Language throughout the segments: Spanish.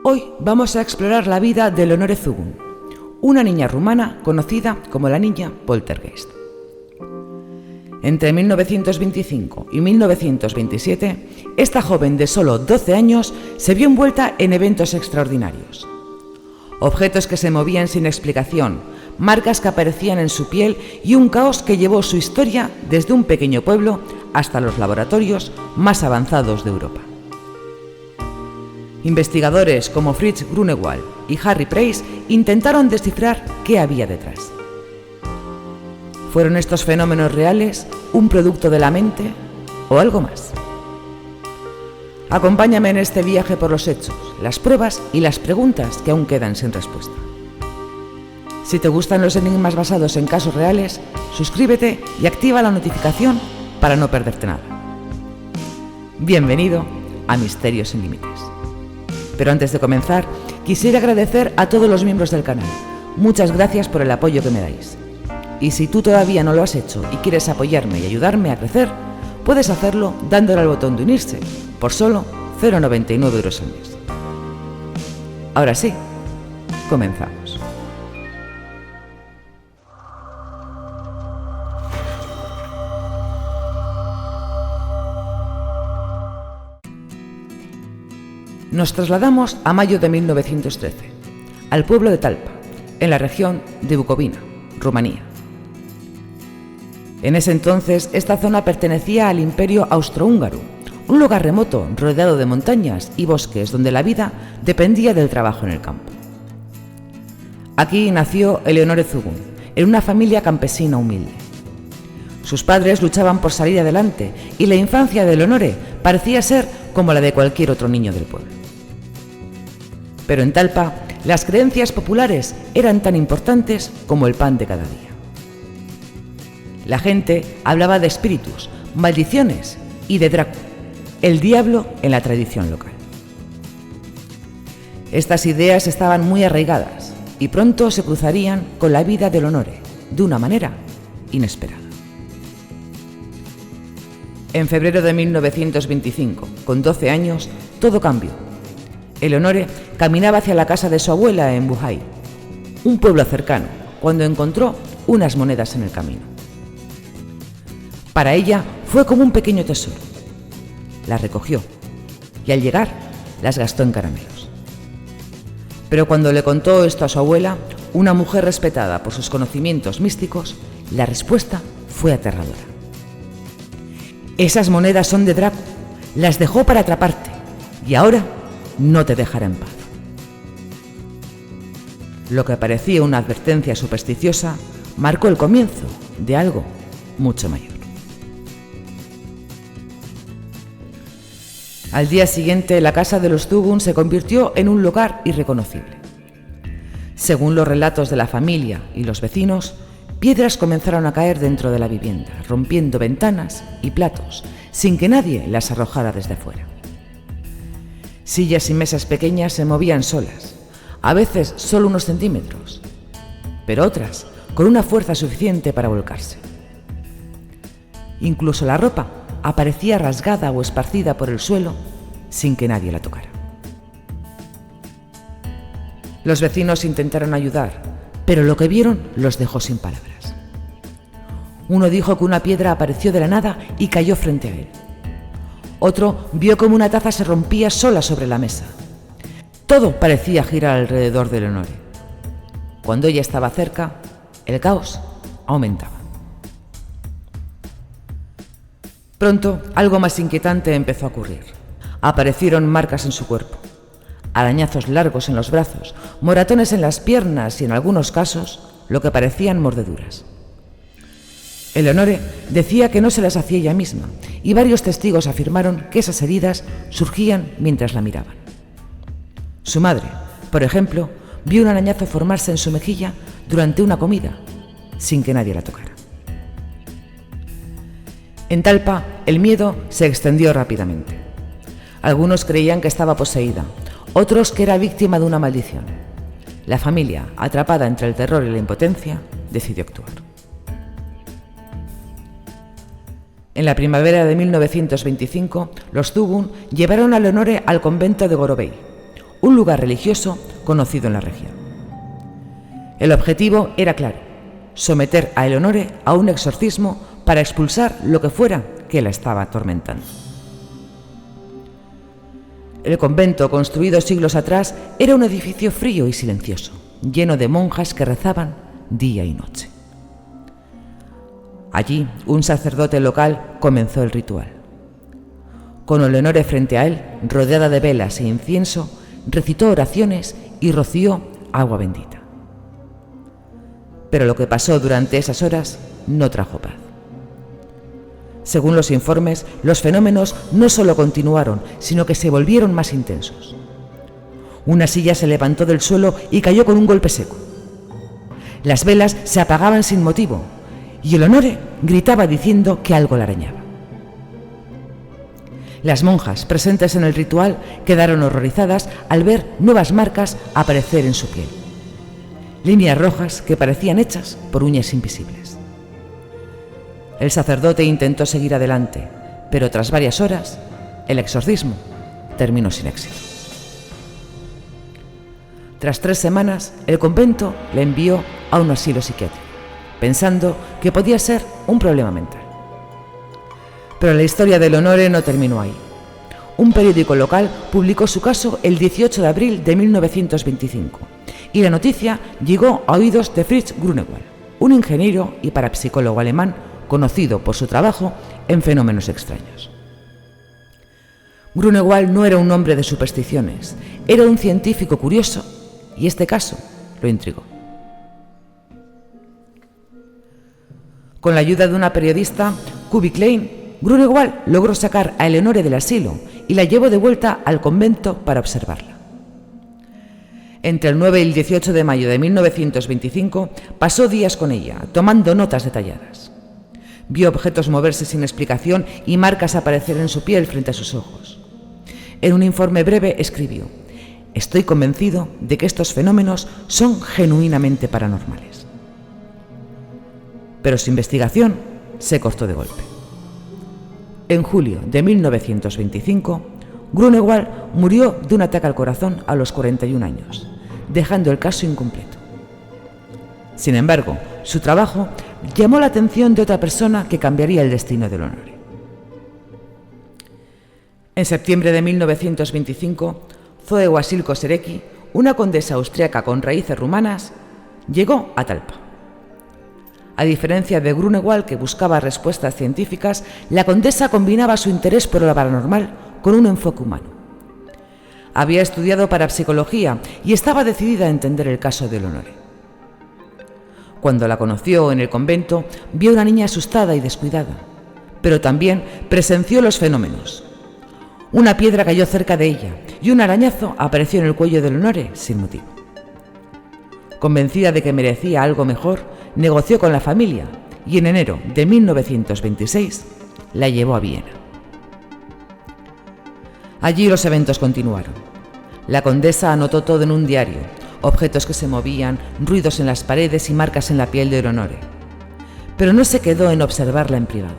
Hoy vamos a explorar la vida de Eleonore Zugun, una niña rumana conocida como la niña Poltergeist. Entre 1925 y 1927, esta joven de solo 12 años se vio envuelta en eventos extraordinarios. Objetos que se movían sin explicación, marcas que aparecían en su piel y un caos que llevó su historia desde un pequeño pueblo hasta los laboratorios más avanzados de Europa. Investigadores como Fritz Grunewald y Harry Price intentaron descifrar qué había detrás. ¿Fueron estos fenómenos reales un producto de la mente o algo más? Acompáñame en este viaje por los hechos, las pruebas y las preguntas que aún quedan sin respuesta. Si te gustan los enigmas basados en casos reales, suscríbete y activa la notificación para no perderte nada. Bienvenido a Misterios sin Límites. Pero antes de comenzar, quisiera agradecer a todos los miembros del canal. Muchas gracias por el apoyo que me dais. Y si tú todavía no lo has hecho y quieres apoyarme y ayudarme a crecer, puedes hacerlo dándole al botón de unirse por solo 0,99 € al mes. Ahora sí, comenzamos. Nos trasladamos a mayo de 1913, al pueblo de Talpa, en la región de Bucovina, Rumanía. En ese entonces, esta zona pertenecía al Imperio Austrohúngaro, un lugar remoto rodeado de montañas y bosques donde la vida dependía del trabajo en el campo. Aquí nació Eleonore Zugun, en una familia campesina humilde. Sus padres luchaban por salir adelante y la infancia de Eleonore parecía ser como la de cualquier otro niño del pueblo. Pero en Talpa, las creencias populares eran tan importantes como el pan de cada día. La gente hablaba de espíritus, maldiciones y de Drácula, el diablo en la tradición local. Estas ideas estaban muy arraigadas y pronto se cruzarían con la vida de Eleonore de una manera inesperada. En febrero de 1925, con 12 años, todo cambió. Eleonore caminaba hacia la casa de su abuela en Buhai, un pueblo cercano, cuando encontró unas monedas en el camino. Para ella fue como un pequeño tesoro. Las recogió y al llegar las gastó en caramelos. Pero cuando le contó esto a su abuela, una mujer respetada por sus conocimientos místicos, la respuesta fue aterradora. Esas monedas son de Drácula, las dejó para atraparte y ahora no te dejará en paz. Lo que parecía una advertencia supersticiosa marcó el comienzo de algo mucho mayor. Al día siguiente, la casa de los Zugun se convirtió en un lugar irreconocible. Según los relatos de la familia y los vecinos, piedras comenzaron a caer dentro de la vivienda, rompiendo ventanas y platos, sin que nadie las arrojara desde fuera. Sillas y mesas pequeñas se movían solas, a veces solo unos centímetros, pero otras con una fuerza suficiente para volcarse. Incluso la ropa aparecía rasgada o esparcida por el suelo sin que nadie la tocara. Los vecinos intentaron ayudar, pero lo que vieron los dejó sin palabras. Uno dijo que una piedra apareció de la nada y cayó frente a él. Otro vio como una taza se rompía sola sobre la mesa. Todo parecía girar alrededor de Eleonore. Cuando ella estaba cerca, el caos aumentaba. Pronto, algo más inquietante empezó a ocurrir. Aparecieron marcas en su cuerpo, arañazos largos en los brazos, moratones en las piernas y, en algunos casos, lo que parecían mordeduras. Eleonore decía que no se las hacía ella misma y varios testigos afirmaron que esas heridas surgían mientras la miraban. Su madre, por ejemplo, vio un arañazo formarse en su mejilla durante una comida, sin que nadie la tocara. En Talpa, el miedo se extendió rápidamente. Algunos creían que estaba poseída, otros que era víctima de una maldición. La familia, atrapada entre el terror y la impotencia, decidió actuar. En la primavera de 1925, los Zugun llevaron a Eleonore al convento de Gorovei, un lugar religioso conocido en la región. El objetivo era claro: someter a Eleonore a un exorcismo para expulsar lo que fuera que la estaba atormentando. El convento, construido siglos atrás, era un edificio frío y silencioso, lleno de monjas que rezaban día y noche. Allí, un sacerdote local comenzó el ritual. Con Eleonore frente a él, rodeada de velas e incienso, recitó oraciones y roció agua bendita. Pero lo que pasó durante esas horas no trajo paz. Según los informes, los fenómenos no solo continuaron, sino que se volvieron más intensos. Una silla se levantó del suelo y cayó con un golpe seco. Las velas se apagaban sin motivo y Eleonore gritaba diciendo que algo la arañaba. Las monjas presentes en el ritual quedaron horrorizadas al ver nuevas marcas aparecer en su piel. Líneas rojas que parecían hechas por uñas invisibles. El sacerdote intentó seguir adelante, pero tras varias horas, el exorcismo terminó sin éxito. Tras 3 semanas, el convento le envió a un asilo psiquiátrico, pensando que podía ser un problema mental. Pero la historia de Eleonore no terminó ahí. Un periódico local publicó su caso el 18 de abril de 1925, y la noticia llegó a oídos de Fritz Grunewald, un ingeniero y parapsicólogo alemán conocido por su trabajo en fenómenos extraños. Grunewald no era un hombre de supersticiones, era un científico curioso, y este caso lo intrigó. Con la ayuda de una periodista, Kubi Klein, Grunewald logró sacar a Eleonore del asilo y la llevó de vuelta al convento para observarla. Entre el 9 y el 18 de mayo de 1925 pasó días con ella, tomando notas detalladas. Vio objetos moverse sin explicación y marcas aparecer en su piel frente a sus ojos. En un informe breve escribió: «Estoy convencido de que estos fenómenos son genuinamente paranormales». Pero su investigación se cortó de golpe. En julio de 1925, Grunewald murió de un ataque al corazón a los 41 años, dejando el caso incompleto. Sin embargo, su trabajo llamó la atención de otra persona que cambiaría el destino de Eleonore. En septiembre de 1925, Zoe Wasilko Serecki, una condesa austriaca con raíces rumanas, llegó a Talpa. A diferencia de Grunewald, que buscaba respuestas científicas, la condesa combinaba su interés por lo paranormal con un enfoque humano. Había estudiado parapsicología y estaba decidida a entender el caso de Eleonore. Cuando la conoció en el convento, vio a una niña asustada y descuidada, pero también presenció los fenómenos. Una piedra cayó cerca de ella y un arañazo apareció en el cuello de Eleonore sin motivo. Convencida de que merecía algo mejor, negoció con la familia y en enero de 1926 la llevó a Viena. Allí los eventos continuaron. La condesa anotó todo en un diario: objetos que se movían, ruidos en las paredes y marcas en la piel de Eleonore. Pero no se quedó en observarla en privado.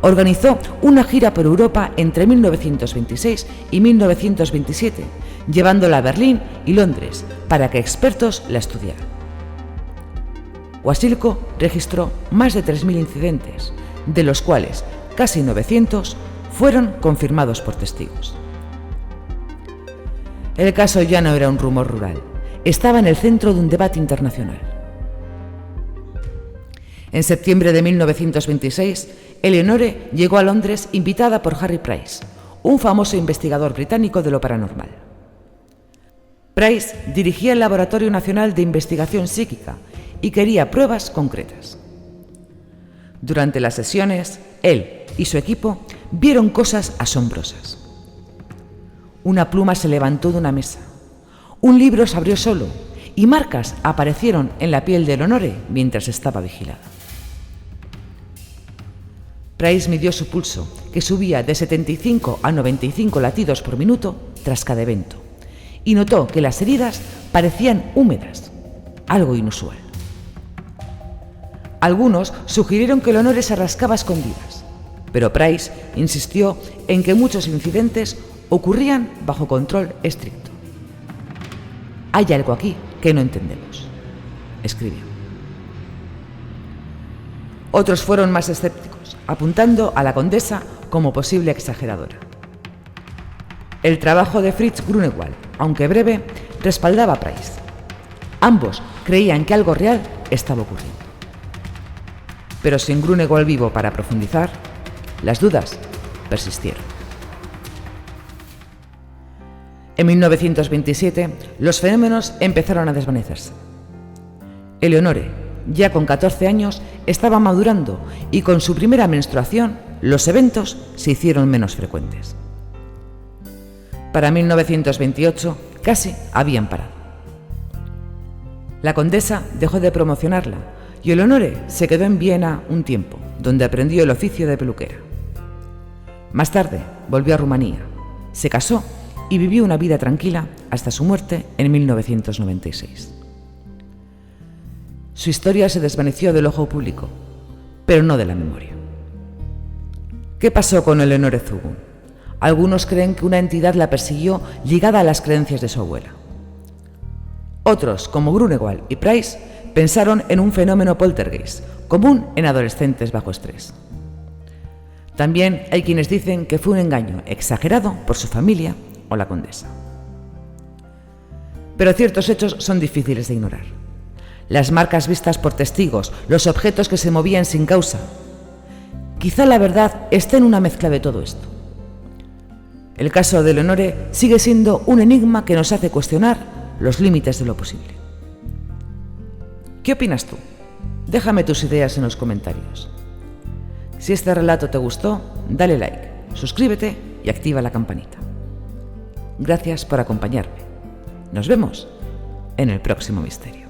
Organizó una gira por Europa entre 1926 y 1927, llevándola a Berlín y Londres para que expertos la estudiaran. Wasilko registró más de 3.000 incidentes, de los cuales casi 900 fueron confirmados por testigos. El caso ya no era un rumor rural, estaba en el centro de un debate internacional. En septiembre de 1926, Eleonore llegó a Londres invitada por Harry Price, un famoso investigador británico de lo paranormal. Price dirigía el Laboratorio Nacional de Investigación Psíquica y quería pruebas concretas. Durante las sesiones, él y su equipo vieron cosas asombrosas. Una pluma se levantó de una mesa, un libro se abrió solo y marcas aparecieron en la piel de Eleonore mientras estaba vigilada. Price midió su pulso, que subía de 75 a 95 latidos por minuto tras cada evento, y notó que las heridas parecían húmedas, algo inusual. Algunos sugirieron que Eleonore se rascaba a escondidas, pero Price insistió en que muchos incidentes ocurrían bajo control estricto. Hay algo aquí que no entendemos, escribió. Otros fueron más escépticos, apuntando a la condesa como posible exageradora. El trabajo de Fritz Grunewald, aunque breve, respaldaba a Price. Ambos creían que algo real estaba ocurriendo. Pero sin Grunewald vivo para profundizar, las dudas persistieron. En 1927, los fenómenos empezaron a desvanecerse. Eleonore, ya con 14 años, estaba madurando y con su primera menstruación, los eventos se hicieron menos frecuentes. Para 1928, casi habían parado. La condesa dejó de promocionarla y Eleonore se quedó en Viena un tiempo, donde aprendió el oficio de peluquera. Más tarde volvió a Rumanía, se casó y vivió una vida tranquila hasta su muerte en 1996. Su historia se desvaneció del ojo público, pero no de la memoria. ¿Qué pasó con Eleonore Zugun? Algunos creen que una entidad la persiguió ligada a las creencias de su abuela. Otros, como Grunewald y Price, pensaron en un fenómeno poltergeist, común en adolescentes bajo estrés. También hay quienes dicen que fue un engaño exagerado por su familia o la condesa. Pero ciertos hechos son difíciles de ignorar. Las marcas vistas por testigos, los objetos que se movían sin causa. Quizá la verdad esté en una mezcla de todo esto. El caso de Eleonore sigue siendo un enigma que nos hace cuestionar los límites de lo posible. ¿Qué opinas tú? Déjame tus ideas en los comentarios. Si este relato te gustó, dale like, suscríbete y activa la campanita. Gracias por acompañarme. Nos vemos en el próximo misterio.